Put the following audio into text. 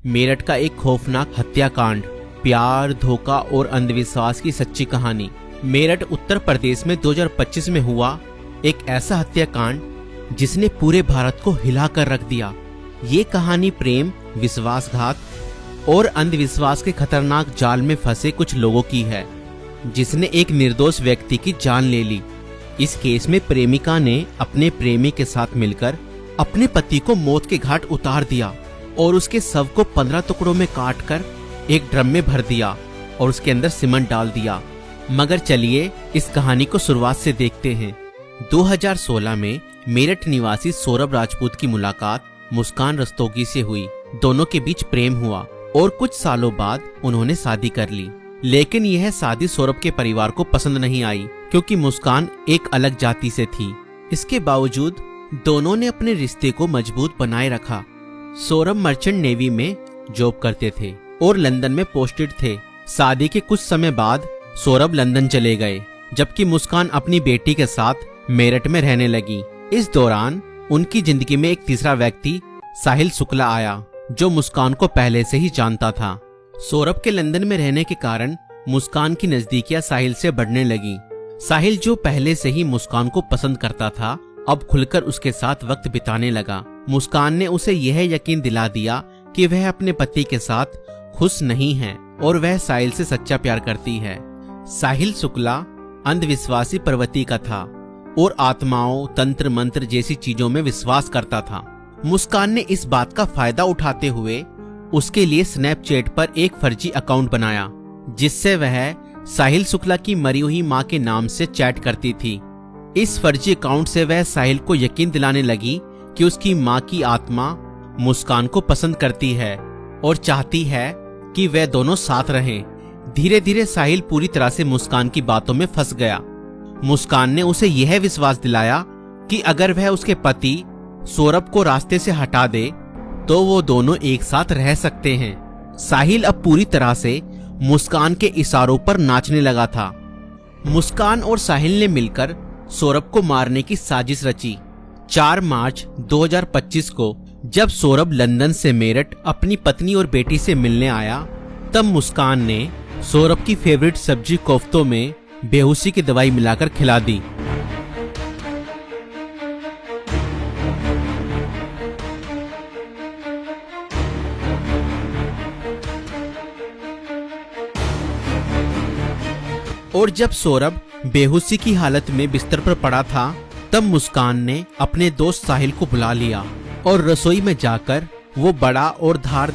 मेरठ का एक खौफनाक हत्याकांड, प्यार, धोखा और अंधविश्वास की सच्ची कहानी। मेरठ उत्तर प्रदेश में 2025 में हुआ एक ऐसा हत्याकांड जिसने पूरे भारत को हिला कर रख दिया। ये कहानी प्रेम, विश्वासघात और अंधविश्वास के खतरनाक जाल में फंसे कुछ लोगों की है, जिसने एक निर्दोष व्यक्ति की जान ले ली। इस केस में प्रेमिका ने अपने प्रेमी के साथ मिलकर अपने पति को मौत के घाट उतार दिया और उसके शव को 15 टुकड़ों में काटकर एक ड्रम में भर दिया और उसके अंदर सीमेंट डाल दिया। मगर चलिए इस कहानी को शुरुआत से देखते हैं। 2016 में मेरठ निवासी सौरभ राजपूत की मुलाकात मुस्कान रस्तोगी से हुई। दोनों के बीच प्रेम हुआ और कुछ सालों बाद उन्होंने शादी कर ली। लेकिन यह शादी सौरभ के परिवार को पसंद नहीं आई, क्योंकि मुस्कान एक अलग जाति से थी। इसके बावजूद दोनों ने अपने रिश्ते को मजबूत बनाए रखा। सौरभ मर्चेंट नेवी में जॉब करते थे और लंदन में पोस्टेड थे। शादी के कुछ समय बाद सौरभ लंदन चले गए, जबकि मुस्कान अपनी बेटी के साथ मेरठ में रहने लगी। इस दौरान उनकी जिंदगी में एक तीसरा व्यक्ति साहिल शुक्ला आया, जो मुस्कान को पहले से ही जानता था। सौरभ के लंदन में रहने के कारण मुस्कान की नजदीकियां साहिल से बढ़ने लगी। साहिल, जो पहले से ही मुस्कान को पसंद करता था, अब खुलकर उसके साथ वक्त बिताने लगा। मुस्कान ने उसे यह यकीन दिला दिया कि वह अपने पति के साथ खुश नहीं है और वह साहिल से सच्चा प्यार करती है। साहिल शुक्ला अंधविश्वासी प्रवृत्ति का था और आत्माओं, तंत्र मंत्र जैसी चीजों में विश्वास करता था। मुस्कान ने इस बात का फायदा उठाते हुए उसके लिए स्नैपचैट पर एक फर्जी अकाउंट बनाया, जिससे वह साहिल शुक्ला की मरी हुई मां के नाम से चैट करती थी। इस फर्जी अकाउंट से वह साहिल को यकीन दिलाने लगी कि उसकी मां की आत्मा मुस्कान को पसंद करती है और चाहती है कि वे दोनों साथ रहें। धीरे धीरे साहिल पूरी तरह से मुस्कान की बातों में फंस गया। मुस्कान ने उसे यह विश्वास दिलाया कि अगर वह उसके पति सौरभ को रास्ते से हटा दे तो वो दोनों एक साथ रह सकते हैं। साहिल अब पूरी तरह से मुस्कान के इशारों पर नाचने लगा था। मुस्कान और साहिल ने मिलकर सौरभ को मारने की साजिश रची। 4 मार्च 2025 को जब सौरभ लंदन से मेरठ अपनी पत्नी और बेटी से मिलने आया, तब मुस्कान ने सौरभ की फेवरेट सब्जी कोफ्तों में बेहोशी की दवाई मिलाकर खिला दी। और जब सौरभ बेहोशी की हालत में बिस्तर पर पड़ा था, तब मुस्कान ने अपने दोस्त साहिल को बुला लिया और रसोई में जाकर वो बड़ा और धारदार